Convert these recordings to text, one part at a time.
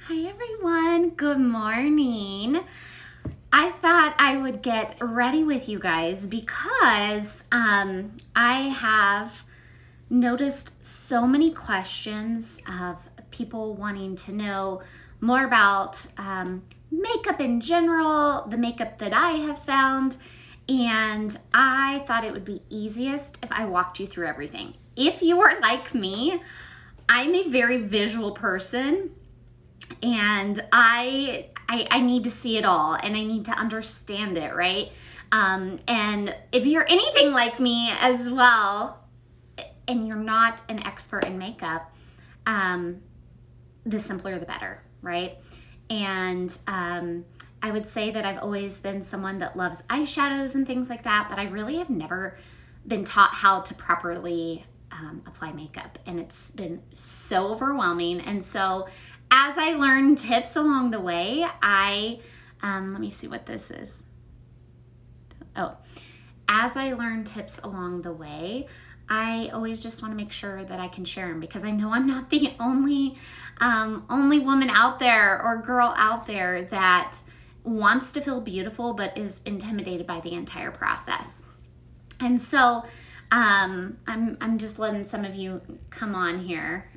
Hi everyone, good morning. I thought I would get ready with you guys because I have noticed so many questions of people wanting to know more about makeup in general, the makeup that I have found, and I thought it would be easiest if I walked you through everything. If you are like me, I'm a very visual person, and I need to see it all, and I need to understand it, right? And if you're anything like me as well, and you're not an expert in makeup, the simpler the better, right? And I would say that I've always been someone that loves eyeshadows and things like that, but I really have never been taught how to properly apply makeup, and it's been so overwhelming. And so as I learned tips along the way, let me see what this is. As I learned tips along the way, I always just want to make sure that I can share them, because I know I'm not the only woman out there or girl out there that wants to feel beautiful but is intimidated by the entire process. And so I'm just letting some of you come on here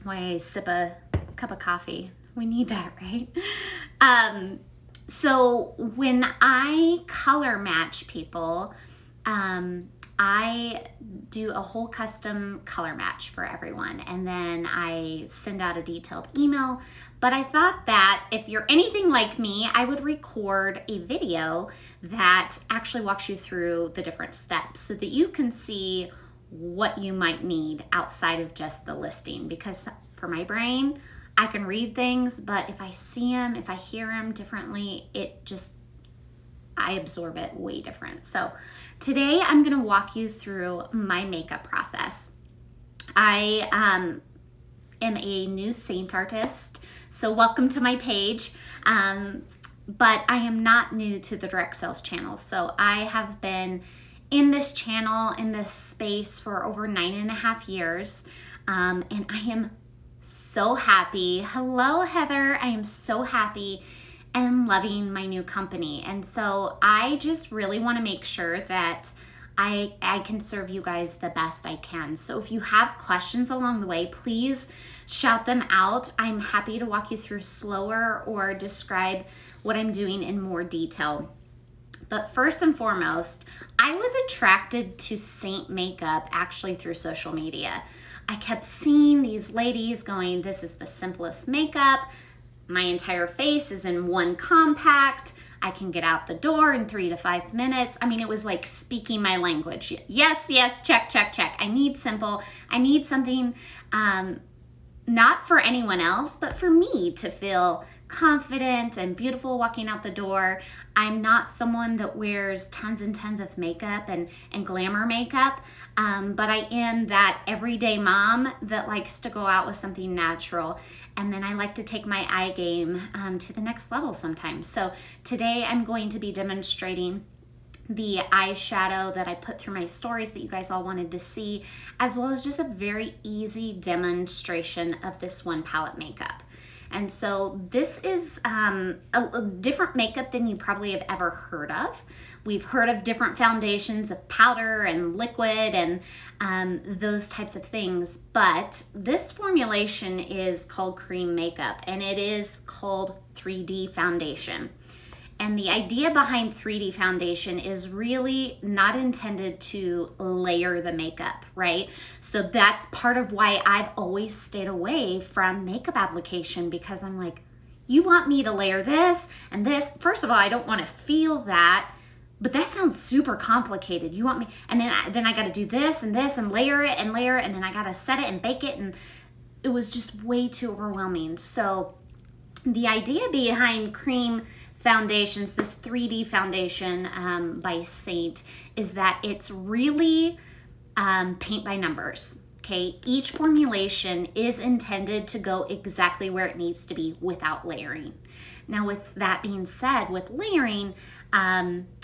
while I sip a cup of coffee. We need that, right? So when I color match people, I do a whole custom color match for everyone, and then I send out a detailed email. But I thought that if you're anything like me, I would record a video that actually walks you through the different steps so that you can see what you might need outside of just the listing. Because for my brain, I can read things, but if I see them, if I hear them differently, I absorb it way different. So today I'm going to walk you through my makeup process. I am a new Seint artist, so welcome to my page. But I am not new to the direct sales channel. So I have been in this channel, in this space for over 9.5 years. And I am so happy. Hello, Heather. I am so happy and loving my new company. And so I just really want to make sure that I can serve you guys the best I can. So if you have questions along the way, please shout them out. I'm happy to walk you through slower or describe what I'm doing in more detail. But first and foremost, I was attracted to Seint makeup actually through social media. I kept seeing these ladies going, this is the simplest makeup. My entire face is in one compact. I can get out the door in 3 to 5 minutes. I mean, it was like speaking my language. Yes, check, check, check. I need simple. I need something not for anyone else, but for me to feel confident and beautiful walking out the door. I'm not someone that wears tons and tons of makeup and glamour makeup, but I am that everyday mom that likes to go out with something natural. And then I like to take my eye game to the next level sometimes. So today I'm going to be demonstrating the eyeshadow that I put through my stories that you guys all wanted to see, as well as just a very easy demonstration of this one palette makeup. And so this is a different makeup than you probably have ever heard of. We've heard of different foundations of powder and liquid and those types of things, but this formulation is called cream makeup, and it is called 3D foundation. And the idea behind 3D foundation is really not intended to layer the makeup, right? So that's part of why I've always stayed away from makeup application, because I'm like, you want me to layer this and this? First of all, I don't want to feel that, but that sounds super complicated. You want me, and then I got to do this and layer it, and then I got to set it and bake it, and it was just way too overwhelming. So the idea behind cream foundations, this 3D foundation by Seint, is that it's really paint by numbers. Okay, each formulation is intended to go exactly where it needs to be without layering. Now, with that being said, with layering,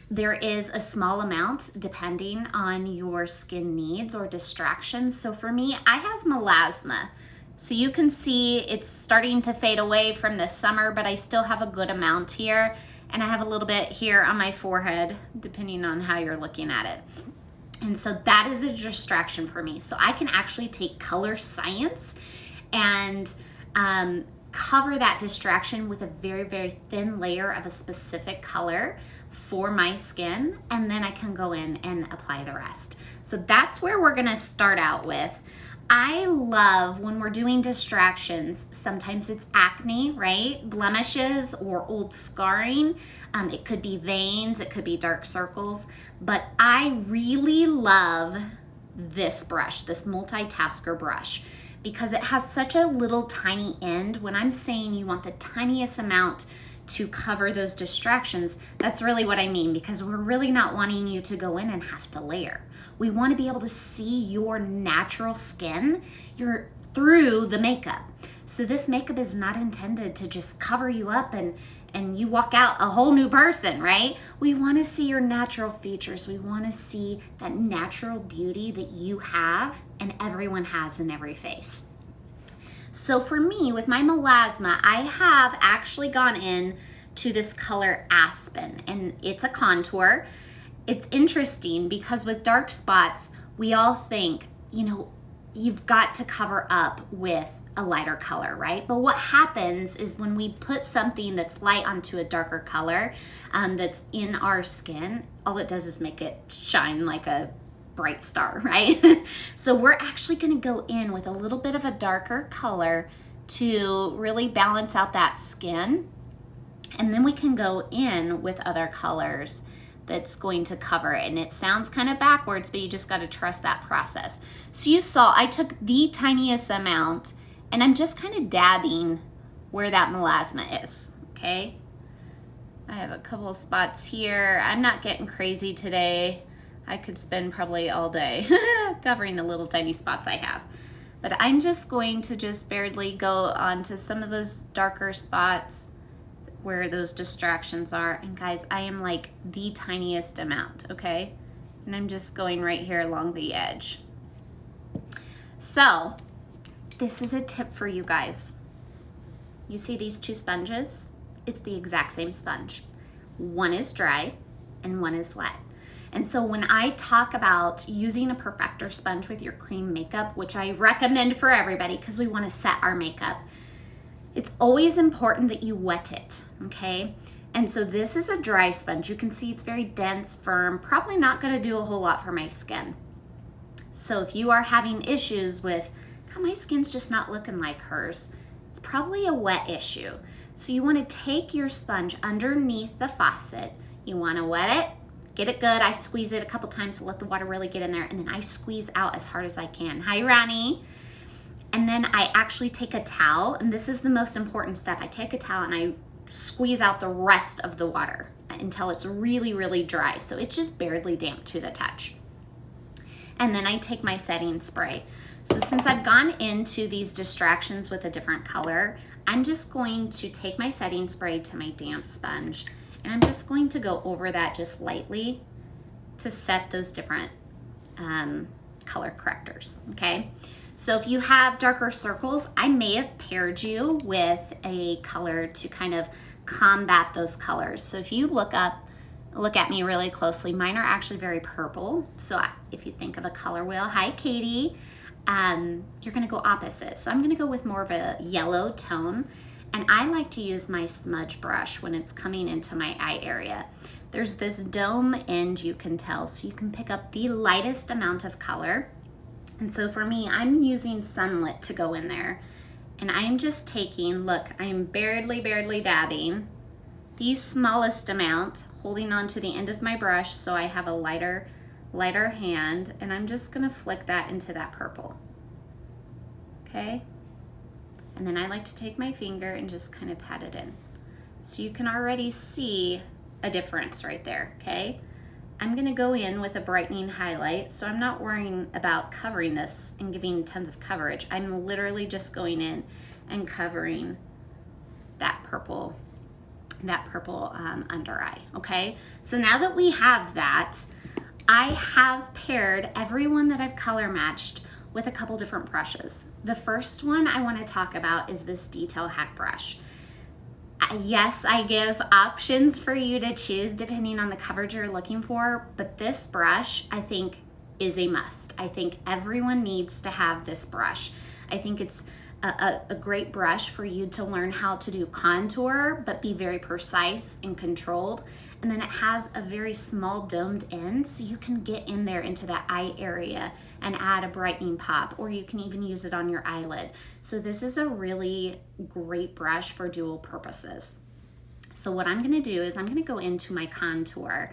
there is a small amount depending on your skin needs or distractions. So for me, I have melasma So you can see it's starting to fade away from the summer, but I still have a good amount here. And I have a little bit here on my forehead, depending on how you're looking at it. And so that is a distraction for me. So I can actually take color science and cover that distraction with a very, very thin layer of a specific color for my skin. And then I can go in and apply the rest. So that's where we're gonna start out with. I love when we're doing distractions, sometimes it's acne, right? Blemishes or old scarring. It could be veins, it could be dark circles, but I really love this brush, this multitasker brush, because it has such a little tiny end. When I'm saying you want the tiniest amount to cover those distractions, that's really what I mean, because we're really not wanting you to go in and have to layer. We want to be able to see your natural skin through the makeup. So this makeup is not intended to just cover you up and you walk out a whole new person, right? We want to see your natural features. We want to see that natural beauty that you have and everyone has in every face. So for me, with my melasma, I have actually gone in to this color Aspen, and it's a contour. It's interesting because with dark spots, we all think, you know, you've got to cover up with a lighter color, right? But what happens is when we put something that's light onto a darker color that's in our skin, all it does is make it shine like a bright star, right? So we're actually going to go in with a little bit of a darker color to really balance out that skin. And then we can go in with other colors that's going to cover it. And it sounds kind of backwards, but you just got to trust that process. So you saw I took the tiniest amount and I'm just kind of dabbing where that melasma is, okay? I have a couple of spots here. I'm not getting crazy today. I could spend probably all day covering the little tiny spots I have. But I'm just going to just barely go onto some of those darker spots where those distractions are. And guys, I am like the tiniest amount, okay? And I'm just going right here along the edge. So this is a tip for you guys. You see these two sponges? It's the exact same sponge. One is dry and one is wet. And so when I talk about using a perfector sponge with your cream makeup, which I recommend for everybody because we want to set our makeup, it's always important that you wet it, okay? And so this is a dry sponge. You can see it's very dense, firm, probably not going to do a whole lot for my skin. So if you are having issues with, oh, my skin's just not looking like hers, it's probably a wet issue. So you want to take your sponge underneath the faucet. You want to wet it. Get it good. I squeeze it a couple times to let the water really get in there, and then I squeeze out as hard as I can. Hi, Ronnie. And then I actually take a towel, and this is the most important step. I take a towel and I squeeze out the rest of the water until it's really, really dry. So it's just barely damp to the touch. And then I take my setting spray. So since I've gone into these distractions with a different color, I'm just going to take my setting spray to my damp sponge. And I'm just going to go over that just lightly to set those different color correctors, okay? So if you have darker circles, I may have paired you with a color to kind of combat those colors. So if you look at me really closely, mine are actually very purple. So if you think of a color wheel, hi Katie, you're gonna go opposite. So I'm gonna go with more of a yellow tone. And I like to use my smudge brush when it's coming into my eye area. There's this dome end you can tell, so you can pick up the lightest amount of color. And so for me, I'm using Sunlit to go in there. And I'm just taking, look, I'm barely dabbing the smallest amount, holding on to the end of my brush so I have a lighter hand, and I'm just gonna flick that into that purple, okay? And then I like to take my finger and just kind of pat it in. So you can already see a difference right there, okay? I'm gonna go in with a brightening highlight, so I'm not worrying about covering this and giving tons of coverage. I'm literally just going in and covering that purple under eye, okay? So now that we have that, I have paired everyone that I've color matched with a couple different brushes. The first one I want to talk about is this Detail Hack brush. Yes, I give options for you to choose depending on the coverage you're looking for, but this brush I think is a must. I think everyone needs to have this brush. I think it's a great brush for you to learn how to do contour, but be very precise and controlled. And then it has a very small domed end, so you can get in there into that eye area and add a brightening pop, or you can even use it on your eyelid. So this is a really great brush for dual purposes. So what I'm gonna do is I'm gonna go into my contour,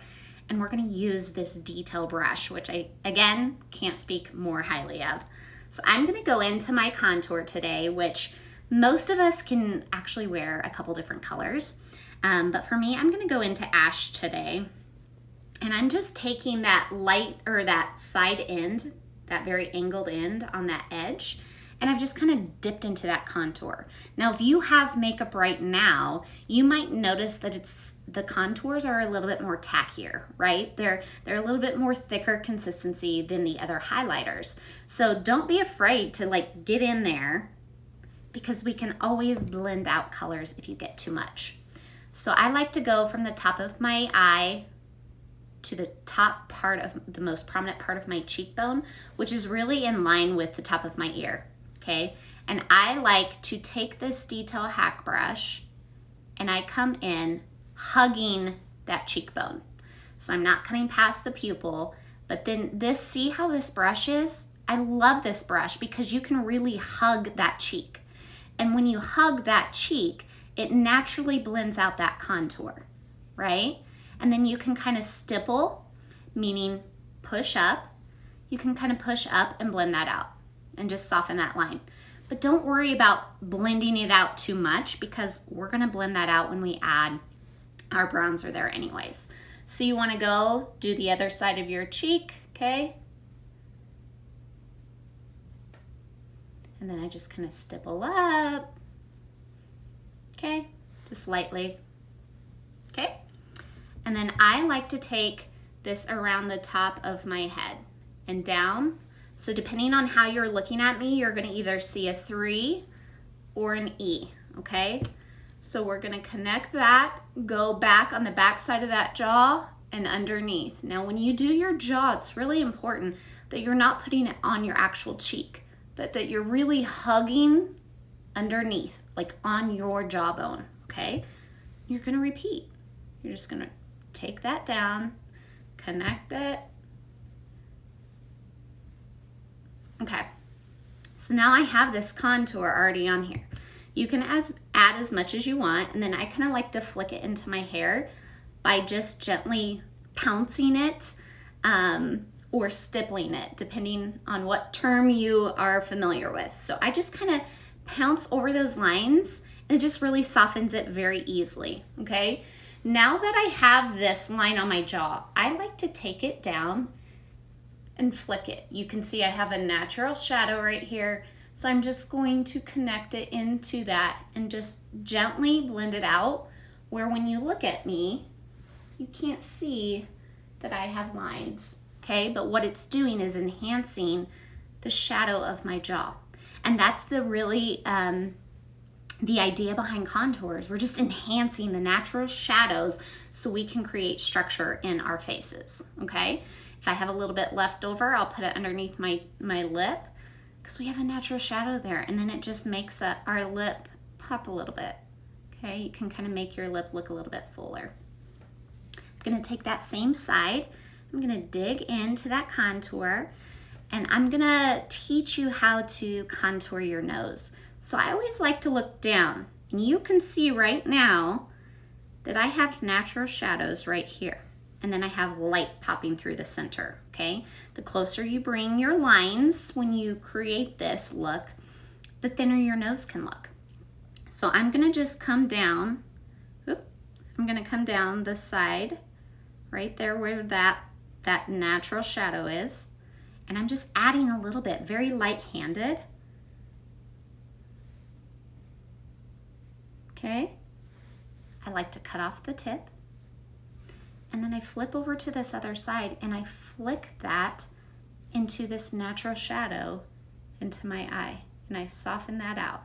and we're gonna use this detail brush, which I, again, can't speak more highly of. So I'm gonna go into my contour today, which most of us can actually wear a couple different colors. But for me, I'm gonna go into ash today, and I'm just taking that light, or that side end, that very angled end on that edge, and I've just kind of dipped into that contour. Now, if you have makeup right now, you might notice that the contours are a little bit more tackier, right? They're a little bit more thicker consistency than the other highlighters. So don't be afraid to like get in there, because we can always blend out colors if you get too much. So I like to go from the top of my eye to the top part of the most prominent part of my cheekbone, which is really in line with the top of my ear, okay? And I like to take this Detail Hack brush and I come in hugging that cheekbone. So I'm not coming past the pupil, but then this, see how this brush is? I love this brush because you can really hug that cheek. And when you hug that cheek, it naturally blends out that contour, right? And then you can kind of stipple, meaning push up. You can kind of push up and blend that out and just soften that line. But don't worry about blending it out too much, because we're gonna blend that out when we add our bronzer there anyways. So you wanna go do the other side of your cheek, okay? And then I just kind of stipple up. Okay, just lightly, okay? And then I like to take this around the top of my head and down. So depending on how you're looking at me, you're gonna either see a 3 or an E, okay? So we're gonna connect that, go back on the back side of that jaw and underneath. Now when you do your jaw, it's really important that you're not putting it on your actual cheek, but that you're really hugging underneath, like on your jawbone, okay? You're gonna repeat. You're just gonna take that down, connect it. Okay, so now I have this contour already on here. You can add as much as you want, and then I kind of like to flick it into my hair by just gently pouncing it or stippling it, depending on what term you are familiar with. So I just kind of pounce over those lines, and it just really softens it very easily, okay? Now that I have this line on my jaw, I like to take it down and flick it. You can see I have a natural shadow right here, so I'm just going to connect it into that and just gently blend it out, where when you look at me, you can't see that I have lines, okay? But what it's doing is enhancing the shadow of my jaw. And that's the really, the idea behind contours. We're just enhancing the natural shadows so we can create structure in our faces, okay? If I have a little bit left over, I'll put it underneath my lip, because we have a natural shadow there, and then it just makes our lip pop a little bit, okay? You can kind of make your lip look a little bit fuller. I'm gonna take that same side, I'm gonna dig into that contour, and I'm gonna teach you how to contour your nose. So I always like to look down, and you can see right now that I have natural shadows right here, and then I have light popping through the center, okay? The closer you bring your lines when you create this look, the thinner your nose can look. So I'm gonna just come down, I'm gonna come down the side, right there where that natural shadow is, and I'm just adding a little bit, very light-handed. Okay, I like to cut off the tip, and then I flip over to this other side and I flick that into this natural shadow into my eye, and I soften that out.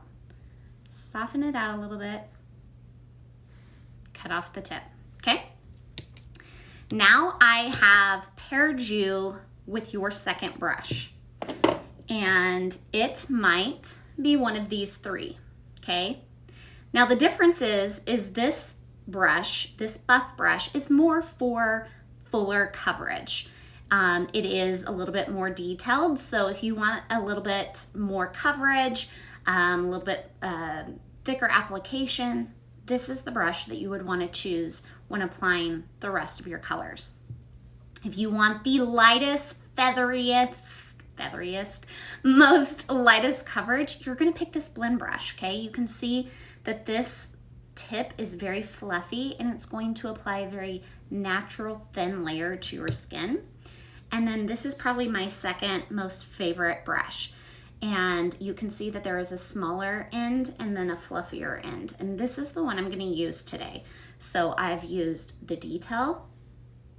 Soften it out a little bit. Cut off the tip, okay? Now I have paired you with your second brush, and it might be one of these three, okay? Now the difference is this brush, this buff brush, is more for fuller coverage. It is a little bit more detailed, so if you want a little bit more coverage, a little bit thicker application, this is the brush that you would want to choose when applying the rest of your colors. If you want the lightest, featheriest, most lightest coverage, you're going to pick this blend brush, okay? You can see that this tip is very fluffy, and it's going to apply a very natural thin layer to your skin. And then this is probably my second most favorite brush. And you can see that there is a smaller end and then a fluffier end. And this is the one I'm going to use today. So I've used the detail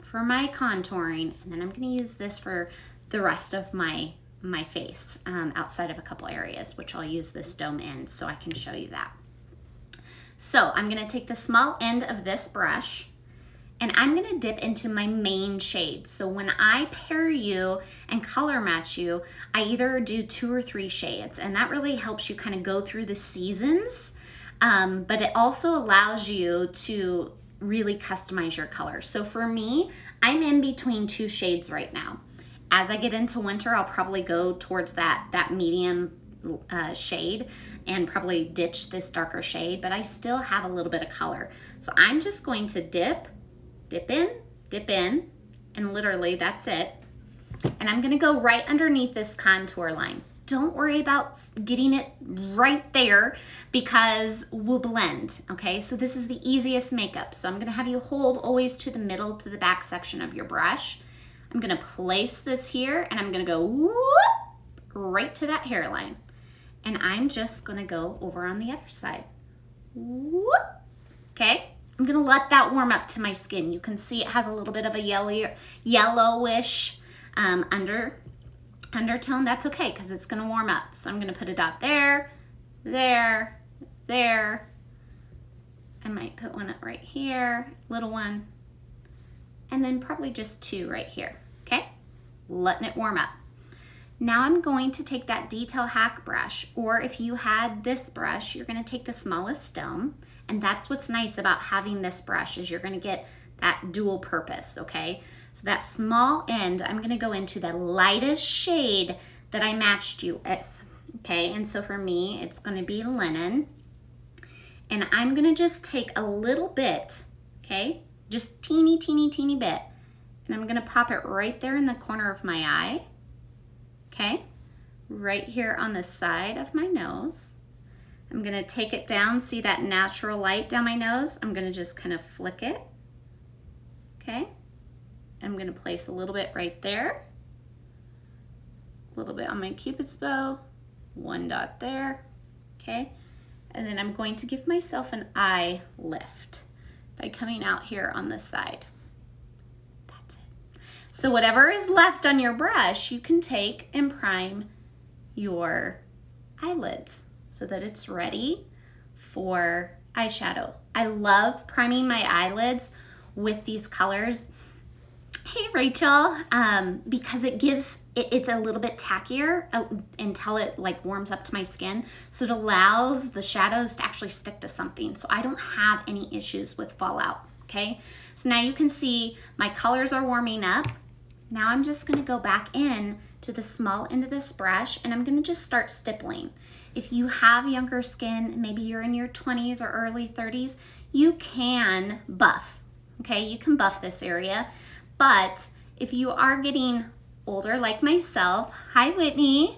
for my contouring, and then I'm going to use this for the rest of my face, outside of a couple areas, which I'll use this dome end so I can show you that. So I'm going to take the small end of this brush, and I'm going to dip into my main shade. So when I pair you and color match you, I either do 2 or 3 shades, and that really helps you kind of go through the seasons, but it also allows you to really customize your color. So for me, I'm in between 2 shades right now. As I get into winter, I'll probably go towards that medium shade and probably ditch this darker shade, but I still have a little bit of color. So I'm just going to dip in, and literally that's it. And I'm gonna go right underneath this contour line. Don't worry about getting it right there because we'll blend, okay? So this is the easiest makeup. So I'm gonna have you hold always to the middle, to the back section of your brush. I'm gonna place this here, and I'm gonna go whoop, right to that hairline. And I'm just gonna go over on the other side. Whoop, okay? I'm gonna let that warm up to my skin. You can see it has a little bit of a yellowish undertone. That's okay, because it's gonna warm up. So I'm gonna put a dot there, there. I might put one up right here, little one, and then probably just 2 right here, okay? Letting it warm up. Now I'm going to take that detail hack brush, or if you had this brush, you're gonna take the smallest stone, and that's what's nice about having this brush is you're gonna get that dual purpose, okay? So that small end, I'm gonna go into the lightest shade that I matched you with, okay? And so for me, it's gonna be linen, and I'm gonna just take a little bit, okay? Just teeny bit, and I'm gonna pop it right there in the corner of my eye, okay? Right here on the side of my nose. I'm gonna take it down, see that natural light down my nose? I'm gonna just kind of flick it, okay? I'm gonna place a little bit right there, a little bit on my Cupid's bow, 1 dot there, okay? And then I'm going to give myself an eye lift by coming out here on this side. That's it. So whatever is left on your brush, you can take and prime your eyelids so that it's ready for eyeshadow. I love priming my eyelids with these colors. Hey Rachel, because it's a little bit tackier until it like warms up to my skin. So it allows the shadows to actually stick to something. So I don't have any issues with fallout, okay? So now you can see my colors are warming up. Now I'm just gonna go back in to the small end of this brush, and I'm gonna just start stippling. If you have younger skin, maybe you're in your 20s or early 30s, you can buff, okay? You can buff this area. But if you are getting older like myself, hi Whitney,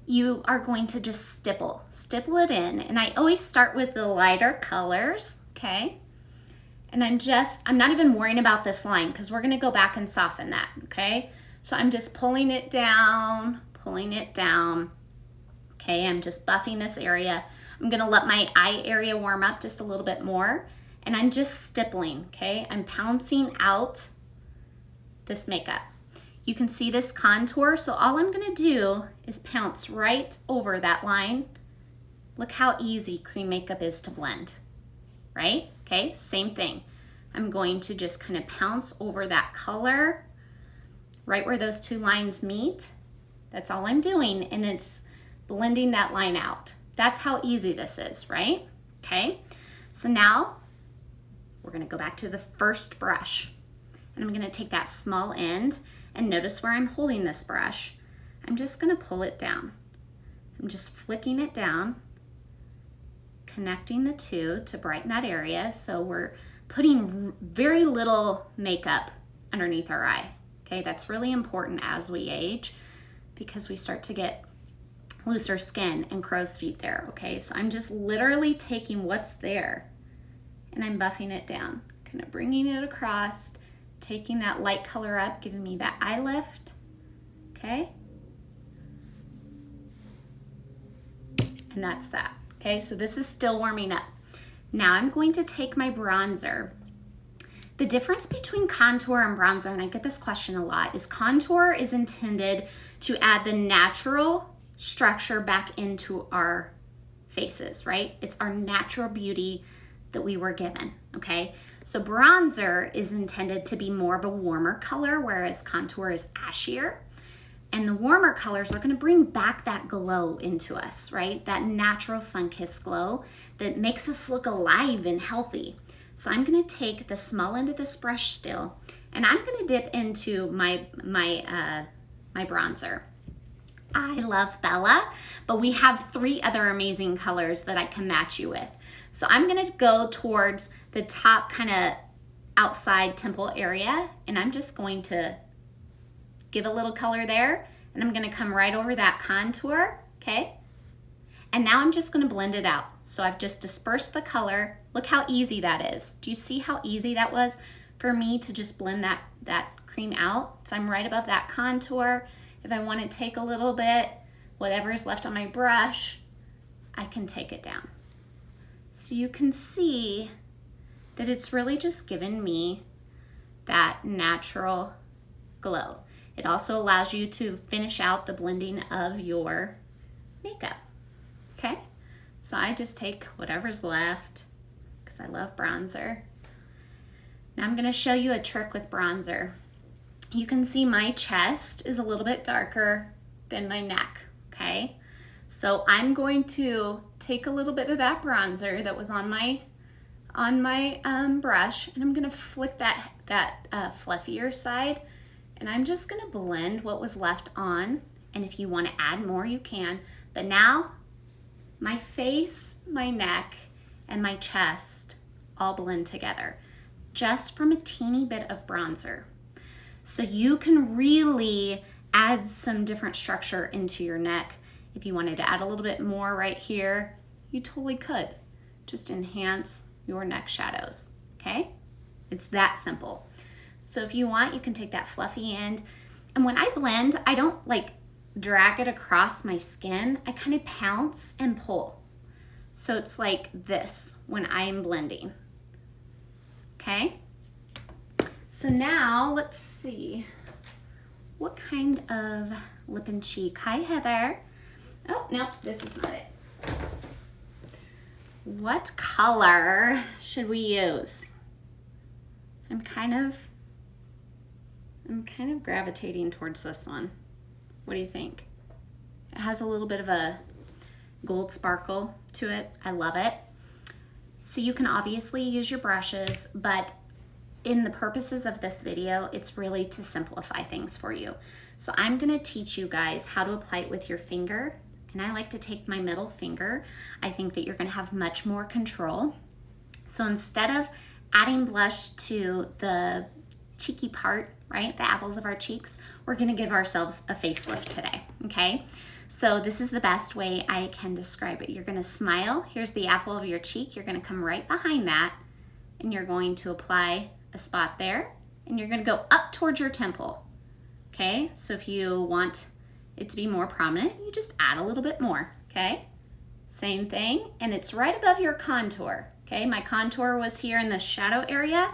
you are going to just stipple it in. And I always start with the lighter colors, okay? And I'm not even worrying about this line because we're gonna go back and soften that, okay? So I'm just pulling it down, okay? I'm just buffing this area. I'm gonna let my eye area warm up just a little bit more, and I'm just stippling, okay? I'm pouncing out this makeup. You can see this contour, so all I'm gonna do is pounce right over that line. Look how easy cream makeup is to blend, right? Okay, same thing. I'm going to just kind of pounce over that color right where those two lines meet. That's all I'm doing, and it's blending that line out. That's how easy this is, right? Okay, so now we're gonna go back to the first brush, and I'm gonna take that small end, and notice where I'm holding this brush. I'm just gonna pull it down. I'm just flicking it down, connecting the two to brighten that area. So we're putting very little makeup underneath our eye. Okay, that's really important as we age because we start to get looser skin and crow's feet there. Okay, so I'm just literally taking what's there and I'm buffing it down, kind of bringing it across, taking that light color up, giving me that eye lift. Okay, and that's that. Okay, so this is still warming up. Now I'm going to take my bronzer. The difference between contour and bronzer, and I get this question a lot, is contour is intended to add the natural structure back into our faces, right? It's our natural beauty that we were given, okay? So bronzer is intended to be more of a warmer color, whereas contour is ashier. And the warmer colors are gonna bring back that glow into us, right? That natural sun-kissed glow that makes us look alive and healthy. So I'm gonna take the small end of this brush still, and I'm gonna dip into my bronzer. I love Bella, but we have 3 other amazing colors that I can match you with. So I'm gonna go towards the top kind of outside temple area, and I'm just going to give a little color there, and I'm gonna come right over that contour, okay? And now I'm just gonna blend it out. So I've just dispersed the color. Look how easy that is. Do you see how easy that was for me to just blend that cream out? So I'm right above that contour. If I wanna take a little bit, whatever is left on my brush, I can take it down. So you can see that it's really just given me that natural glow. It also allows you to finish out the blending of your makeup, okay? So I just take whatever's left because I love bronzer. Now I'm gonna show you a trick with bronzer. You can see my chest is a little bit darker than my neck, okay? So I'm going to take a little bit of that bronzer that was on my brush, and I'm gonna flick that fluffier side, and I'm just gonna blend what was left on, and if you wanna add more, you can. But now, my face, my neck, and my chest all blend together, just from a teeny bit of bronzer. So you can really add some different structure into your neck. If you wanted to add a little bit more right here, you totally could. Just enhance your neck shadows, okay? It's that simple. So if you want, you can take that fluffy end. And when I blend, I don't like drag it across my skin. I kind of pounce and pull. So it's like this when I am blending, okay? So now let's see, what kind of lip and cheek? Hi, Heather. Oh, no, this is not it. What color should we use? I'm kind of gravitating towards this one. What do you think? It has a little bit of a gold sparkle to it. I love it. So you can obviously use your brushes, but in the purposes of this video, it's really to simplify things for you. So I'm gonna teach you guys how to apply it with your finger, and I like to take my middle finger. I think that you're gonna have much more control. So instead of adding blush to the cheeky part, right, the apples of our cheeks, we're gonna give ourselves a facelift today, okay? So this is the best way I can describe it. You're gonna smile, here's the apple of your cheek, you're gonna come right behind that, and you're going to apply a spot there, and you're gonna go up towards your temple, okay? So if you want it to be more prominent, you just add a little bit more, okay? Same thing, and it's right above your contour, okay? My contour was here in the shadow area.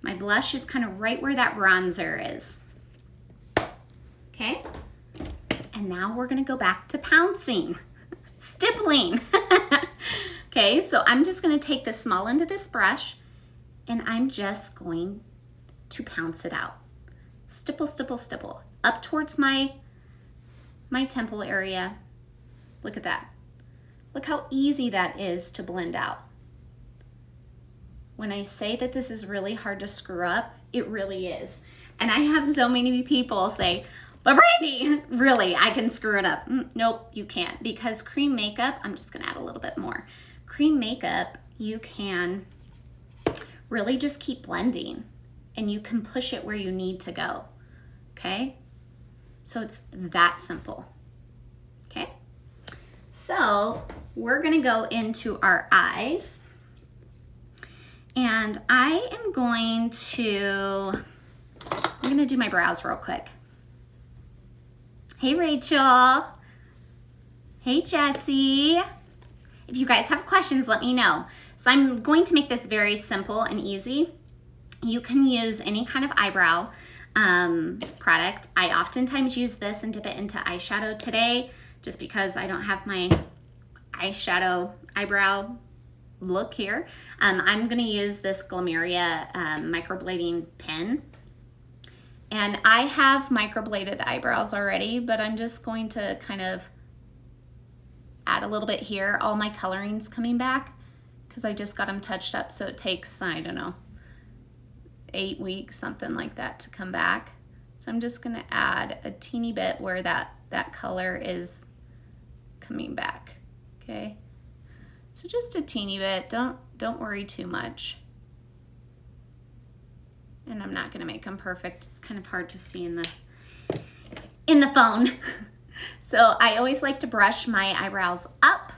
My blush is kind of right where that bronzer is, okay? And now we're gonna go back to pouncing, stippling. Okay, so I'm just gonna take the small end of this brush and I'm just going to pounce it out. Stipple, stipple, stipple, up towards my temple area. Look at that. Look how easy that is to blend out. When I say that this is really hard to screw up, it really is. And I have so many people say, but Brandy, really, I can screw it up. Nope, you can't, because cream makeup, I'm just gonna add a little bit more. Cream makeup, you can really just keep blending and you can push it where you need to go, okay? So it's that simple, okay? So we're gonna go into our eyes. And I'm gonna do my brows real quick. Hey, Rachel. Hey, Jessie. If you guys have questions, let me know. So I'm going to make this very simple and easy. You can use any kind of eyebrow product. I oftentimes use this and dip it into eyeshadow today, just because I don't have my eyeshadow eyebrow look here. I'm gonna use this Glymeria microblading pen. And I have microbladed eyebrows already, but I'm just going to kind of add a little bit here. All my coloring's coming back because I just got them touched up, so it takes, I don't know, 8 weeks, something like that, to come back. So I'm just gonna add a teeny bit where that color is coming back, okay? So just a teeny bit, don't worry too much. And I'm not gonna make them perfect. It's kind of hard to see in the phone. So I always like to brush my eyebrows up,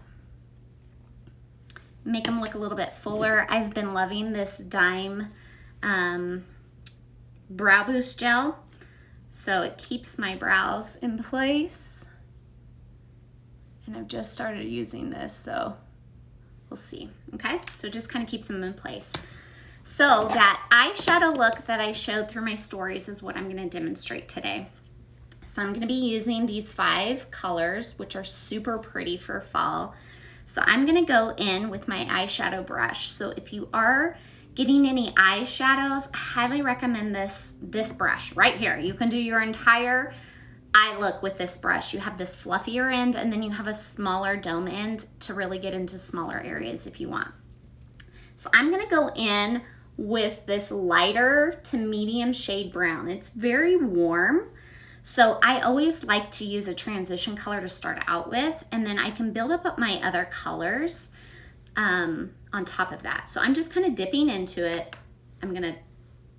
make them look a little bit fuller. I've been loving this Dime Brow Boost Gel. So it keeps my brows in place. And I've just started using this, so we'll see, okay? So it just kind of keeps them in place. So that eyeshadow look that I showed through my stories is what I'm gonna demonstrate today. So I'm gonna be using these 5 colors, which are super pretty for fall. So I'm gonna go in with my eyeshadow brush. So if you are getting any eyeshadows, I highly recommend this brush right here. You can do your entire eye look with this brush. You have this fluffier end and then you have a smaller dome end to really get into smaller areas if you want. So I'm gonna go in with this lighter to medium shade brown. It's very warm, so I always like to use a transition color to start out with, and then I can build up my other colors on top of that. So I'm just kind of dipping into it. I'm gonna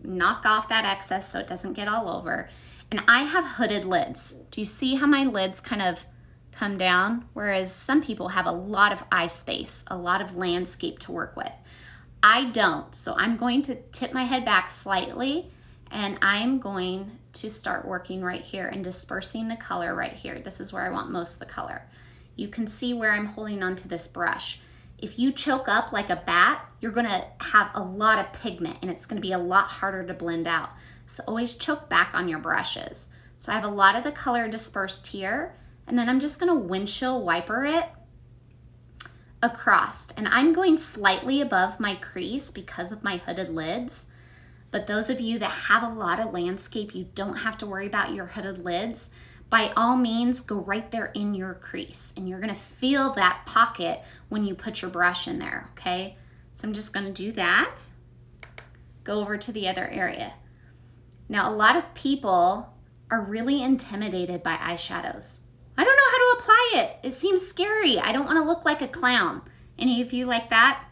knock off that excess so it doesn't get all over. And I have hooded lids. Do you see how my lids kind of come down? Whereas some people have a lot of eye space, a lot of landscape to work with. I don't, so I'm going to tip my head back slightly and I'm going to start working right here and dispersing the color right here. This is where I want most of the color. You can see where I'm holding onto this brush. If you choke up like a bat, you're gonna have a lot of pigment and it's gonna be a lot harder to blend out. So always choke back on your brushes. So I have a lot of the color dispersed here, and then I'm just gonna windshield wiper it across. And I'm going slightly above my crease because of my hooded lids. But those of you that have a lot of landscape, you don't have to worry about your hooded lids. By all means, go right there in your crease and you're gonna feel that pocket when you put your brush in there, okay? So I'm just gonna do that. Go over to the other area. Now, a lot of people are really intimidated by eyeshadows. I don't know how to apply it. It seems scary. I don't wanna look like a clown. Any of you like that?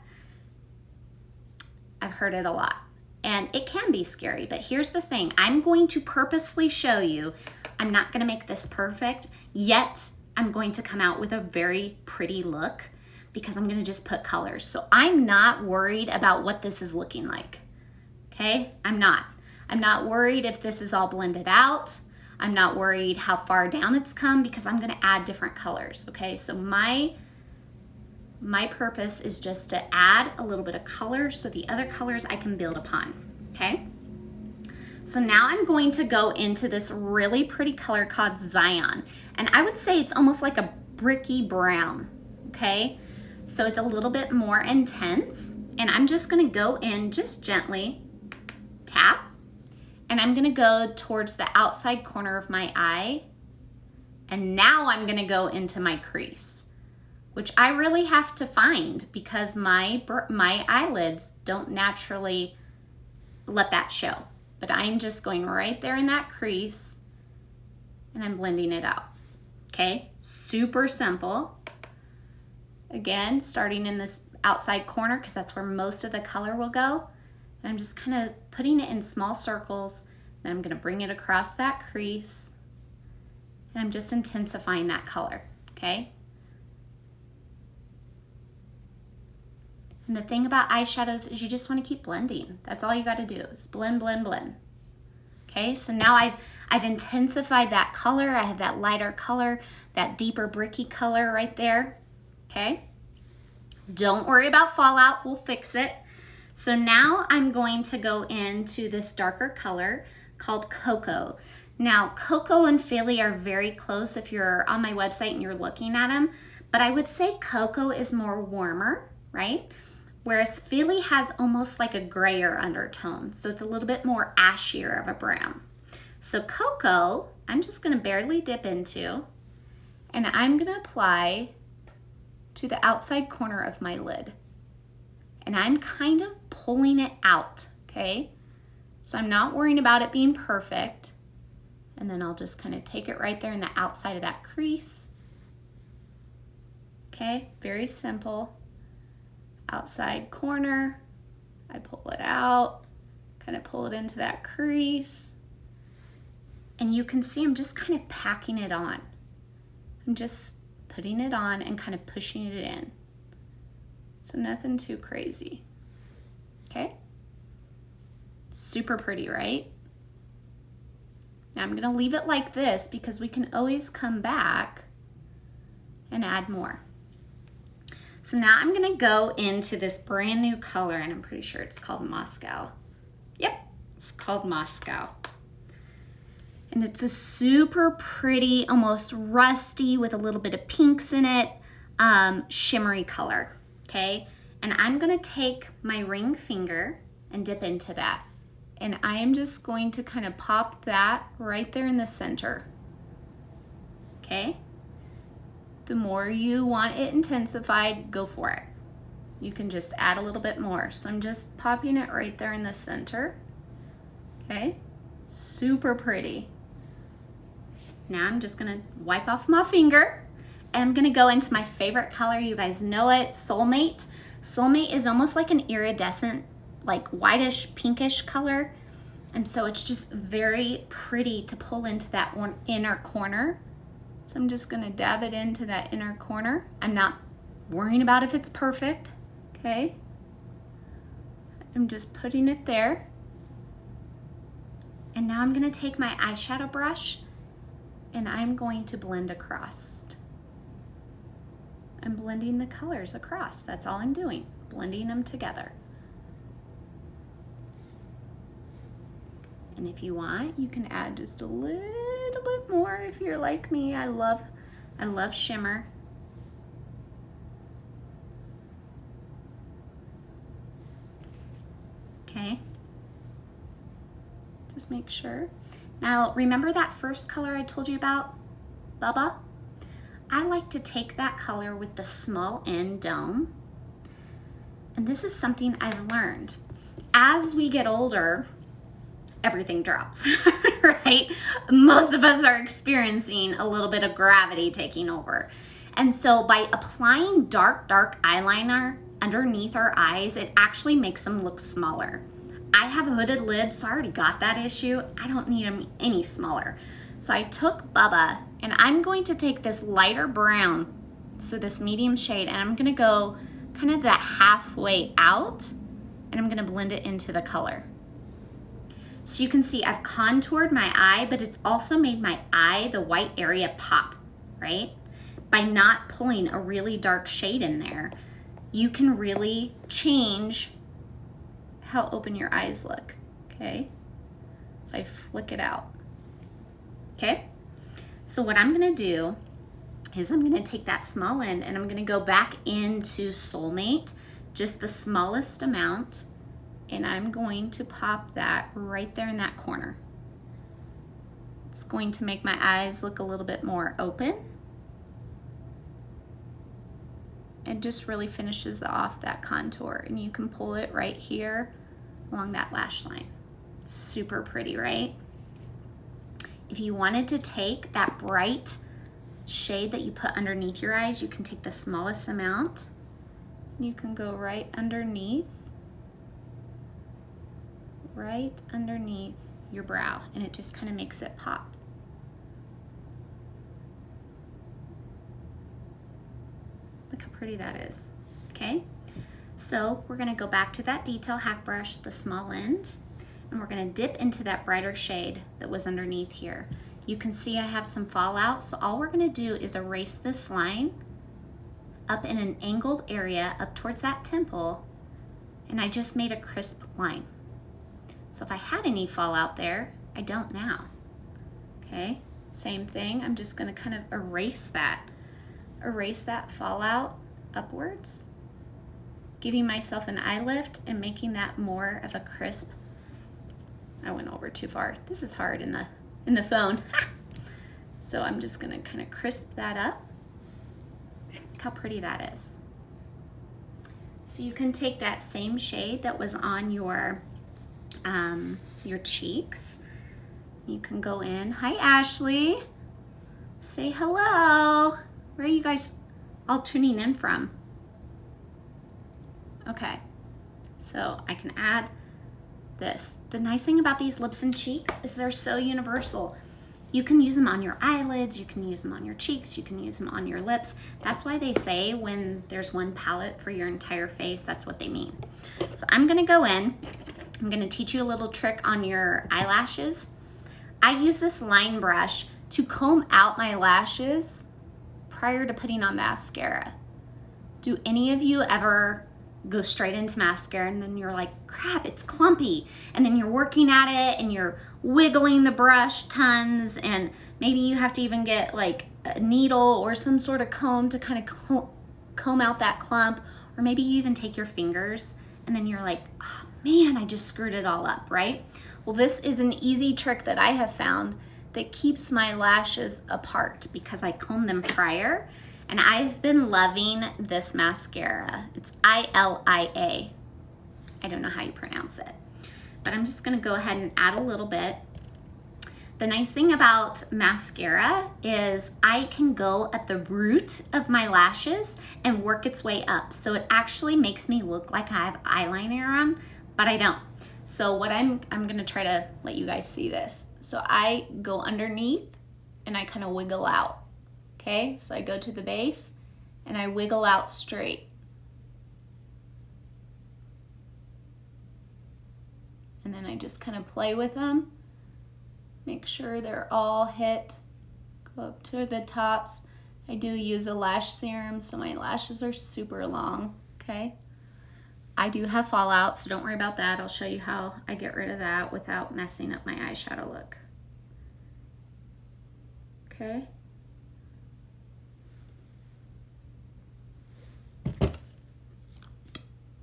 I've heard it a lot. And it can be scary, but here's the thing. I'm going to purposely show you, I'm not gonna make this perfect, yet I'm going to come out with a very pretty look because I'm gonna just put colors. So I'm not worried about what this is looking like, okay? I'm not. I'm not worried if this is all blended out. I'm not worried how far down it's come because I'm gonna add different colors, okay? So my purpose is just to add a little bit of color so the other colors I can build upon, okay? So now I'm going to go into this really pretty color called Zion. And I would say it's almost like a bricky brown, okay? So it's a little bit more intense. And I'm just gonna go in just gently, tap, and I'm gonna go towards the outside corner of my eye. And now I'm gonna go into my crease, which I really have to find because my eyelids don't naturally let that show. But I'm just going right there in that crease and I'm blending it out. Okay, super simple. Again, starting in this outside corner because that's where most of the color will go. And I'm just kind of putting it in small circles. Then I'm gonna bring it across that crease. And I'm just intensifying that color, okay? And the thing about eyeshadows is you just want to keep blending. That's all you got to do is blend, blend, blend. Okay, so now I've intensified that color. I have that lighter color, that deeper bricky color right there. Okay, don't worry about fallout. We'll fix it. So now I'm going to go into this darker color called Coco. Now, Coco and Philly are very close if you're on my website and you're looking at them, but I would say Coco is more warmer, right? Whereas Philly has almost like a grayer undertone, so it's a little bit more ashier of a brown. So Coco, I'm just gonna barely dip into, and I'm gonna apply to the outside corner of my lid. And I'm kind of pulling it out, okay? So I'm not worrying about it being perfect. And then I'll just kind of take it right there in the outside of that crease. Okay, very simple. Outside corner, I pull it out, kind of pull it into that crease. And you can see I'm just kind of packing it on. I'm just putting it on and kind of pushing it in. So nothing too crazy, okay? Super pretty, right? Now I'm gonna leave it like this because we can always come back and add more. So now I'm gonna go into this brand new color, and I'm pretty sure it's called Moscow. Yep, it's called Moscow. And it's a super pretty, almost rusty with a little bit of pinks in it, shimmery color, okay? And I'm gonna take my ring finger and dip into that. And I am just going to kind of pop that right there in the center, okay? The more you want it intensified, go for it. You can just add a little bit more. So I'm just popping it right there in the center, okay? Super pretty. Now I'm just gonna wipe off my finger and I'm gonna go into my favorite color. You guys know it, Soulmate. Soulmate is almost like an iridescent, like whitish, pinkish color. And so it's just very pretty to pull into that one inner corner. So I'm just gonna dab it into that inner corner. I'm not worrying about if it's perfect, okay? I'm just putting it there. And now I'm gonna take my eyeshadow brush and I'm going to blend across. I'm blending the colors across. That's all I'm doing, blending them together. And if you want, you can add just a little bit more if you're like me. I love shimmer. Okay. Just make sure. Now, remember that first color I told you about, Bubba? I like to take that color with the small end dome. And this is something I've learned. As we get older, everything drops, right? Most of us are experiencing a little bit of gravity taking over. And so by applying dark eyeliner underneath our eyes, it actually makes them look smaller. I have hooded lids, so I already got that issue. I don't need them any smaller. So I took Bubba, and I'm going to take this lighter brown, so this medium shade, and I'm gonna go kind of that halfway out, and I'm gonna blend it into the color. So you can see I've contoured my eye, but it's also made my eye, the white area, pop, right? By not pulling a really dark shade in there, you can really change how open your eyes look, okay? So I flick it out. Okay? So what I'm gonna do is I'm gonna take that small end and I'm gonna go back into Soulmate, just the smallest amount, and I'm going to pop that right there in that corner. It's going to make my eyes look a little bit more open. It just really finishes off that contour, and you can pull it right here along that lash line. Super pretty, right? If you wanted to take that bright shade that you put underneath your eyes, you can take the smallest amount. You can go right underneath your brow, and it just kind of makes it pop. Look how pretty that is. Okay, so we're gonna go back to that detail hack brush, the small end, and we're gonna dip into that brighter shade that was underneath here. You can see I have some fallout, so all we're gonna do is erase this line up in an angled area up towards that temple, and I just made a crisp line. So if I had any fallout there, I don't now. Okay, same thing, I'm just gonna kind of erase that fallout upwards, giving myself an eye lift and making that more of a crisp. I went over too far. This is hard in the phone. So I'm just gonna kind of crisp that up. Look how pretty that is. So you can take that same shade that was on your cheeks. You can go in. Hi, Ashley. Say hello. Where are you guys all tuning in from? Okay, so I can add this. The nice thing about these lips and cheeks is they're so universal. You can use them on your eyelids, you can use them on your cheeks, you can use them on your lips. That's why they say when there's one palette for your entire face, that's what they mean. So I'm gonna go in, I'm gonna teach you a little trick on your eyelashes. I use this line brush to comb out my lashes prior to putting on mascara. Do any of you ever go straight into mascara and then you're like, crap, it's clumpy, and then you're working at it and you're wiggling the brush tons, and maybe you have to even get like a needle or some sort of comb to kind of comb out that clump, or maybe you even take your fingers and then you're like, oh man, I just screwed it all up, right? Well, this is an easy trick that I have found that keeps my lashes apart because I comb them prior. And I've been loving this mascara. It's ILIA. I don't know how you pronounce it, but I'm just gonna go ahead and add a little bit. The nice thing about mascara is I can go at the root of my lashes and work its way up. So it actually makes me look like I have eyeliner on, but I don't. So what I'm gonna try to let you guys see this. So I go underneath and I kind of wiggle out. Okay, so I go to the base and I wiggle out straight. And then I just kind of play with them. Make sure they're all hit. Go up to the tops. I do use a lash serum, so my lashes are super long, okay? I do have fallout, so don't worry about that. I'll show you how I get rid of that without messing up my eyeshadow look. Okay?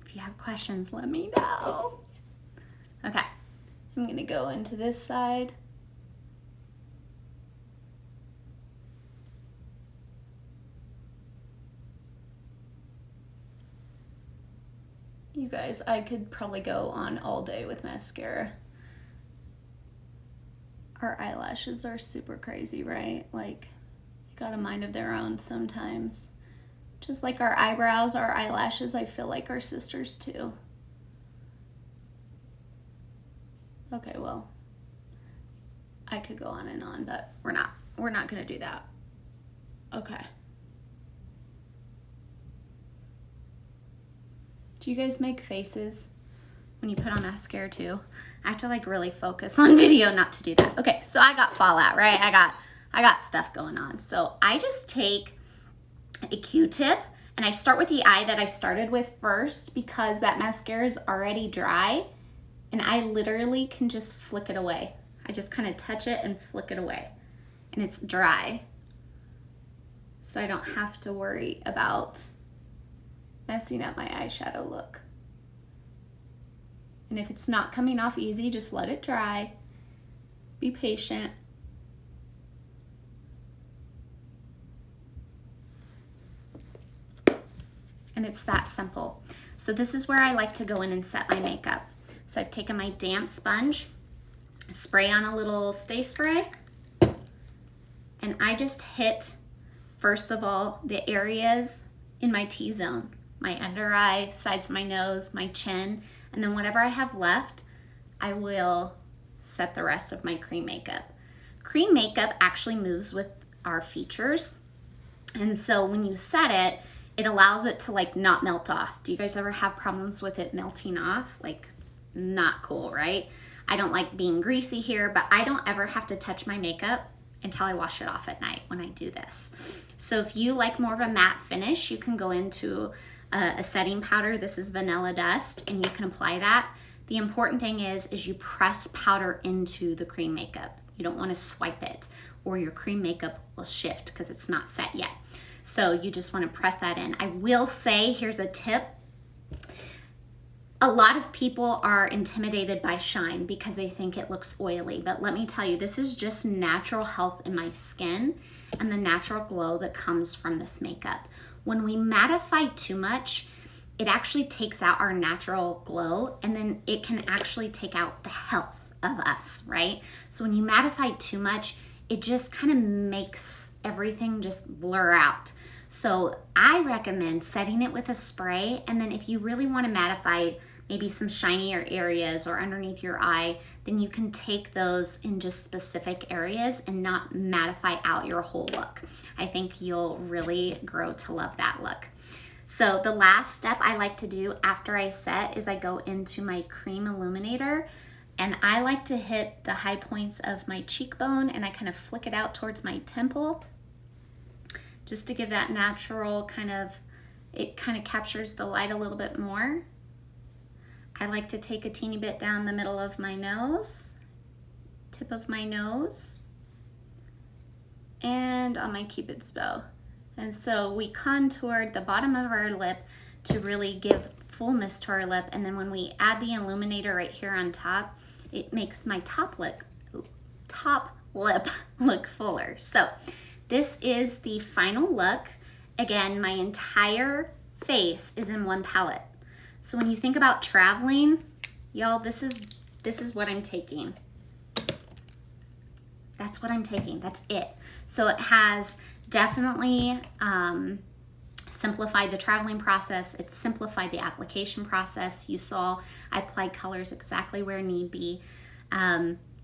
If you have questions, let me know. Okay, I'm gonna go into this side. You guys, I could probably go on all day with mascara. Our eyelashes are super crazy, right? Like, you got a mind of their own sometimes. Just like our eyebrows, our eyelashes, I feel like are sisters too. Okay, well, I could go on and on, but we're not gonna do that. Okay. Do you guys make faces when you put on mascara too? I have to like really focus on video not to do that. Okay, so I got fallout, right? I got stuff going on. So I just take a Q-tip and I start with the eye that I started with first because that mascara is already dry and I literally can just flick it away. I just kind of touch it and flick it away. And it's dry. So I don't have to worry about messing up my eyeshadow look. And if it's not coming off easy, just let it dry. Be patient. And it's that simple. So this is where I like to go in and set my makeup. So I've taken my damp sponge, spray on a little stay spray, and I just hit, first of all, the areas in my T-zone, my under eye, sides of my nose, my chin, and then whatever I have left, I will set the rest of my cream makeup. Cream makeup actually moves with our features, and so when you set it, it allows it to like not melt off. Do you guys ever have problems with it melting off? Like, not cool, right? I don't like being greasy here, but I don't ever have to touch my makeup until I wash it off at night when I do this. So if you like more of a matte finish, you can go into a setting powder. This is Vanilla Dust, and you can apply that. The important thing is you press powder into the cream makeup. You don't want to swipe it or your cream makeup will shift because it's not set yet. So you just want to press that in. I will say, here's a tip. A lot of people are intimidated by shine because they think it looks oily, but let me tell you, this is just natural health in my skin and the natural glow that comes from this makeup. When we mattify too much, it actually takes out our natural glow, and then it can actually take out the health of us, right? So when you mattify too much, it just kind of makes everything just blur out. So I recommend setting it with a spray, and then if you really want to mattify maybe some shinier areas or underneath your eye, then you can take those in just specific areas and not mattify out your whole look. I think you'll really grow to love that look. So the last step I like to do after I set is I go into my cream illuminator, and I like to hit the high points of my cheekbone, and I kind of flick it out towards my temple just to give that natural it kind of captures the light a little bit more. I like to take a teeny bit down the middle of my nose, tip of my nose, and on my Cupid's bow. And so we contoured the bottom of our lip to really give fullness to our lip, and then when we add the illuminator right here on top, it makes my top lip look fuller. So this is the final look. Again, my entire face is in one palette. So when you think about traveling, y'all, this is what I'm taking. That's what I'm taking. That's it. So it has definitely simplified the traveling process. It's simplified the application process. You saw I applied colors exactly where need be.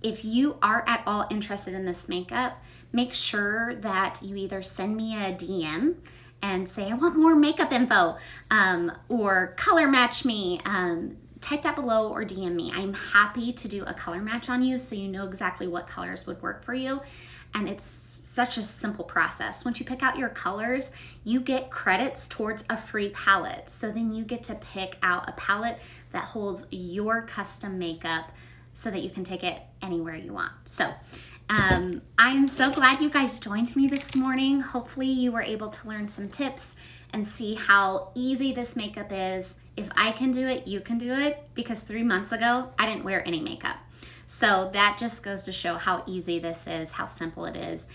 If you are at all interested in this makeup, make sure that you either send me a DM and say, I want more makeup info, or color match me. Type that below or DM me. I'm happy to do a color match on you so you know exactly what colors would work for you. And it's such a simple process. Once you pick out your colors, you get credits towards a free palette. So then you get to pick out a palette that holds your custom makeup so that you can take it anywhere you want. So I'm so glad you guys joined me this morning. Hopefully you were able to learn some tips and see how easy this makeup is. If I can do it, you can do it, because 3 months ago, I didn't wear any makeup. So that just goes to show how easy this is, how simple it is,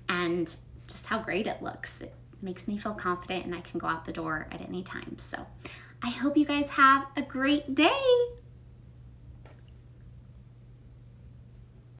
and just how great it looks. It makes me feel confident and I can go out the door at any time. So I hope you guys have a great day.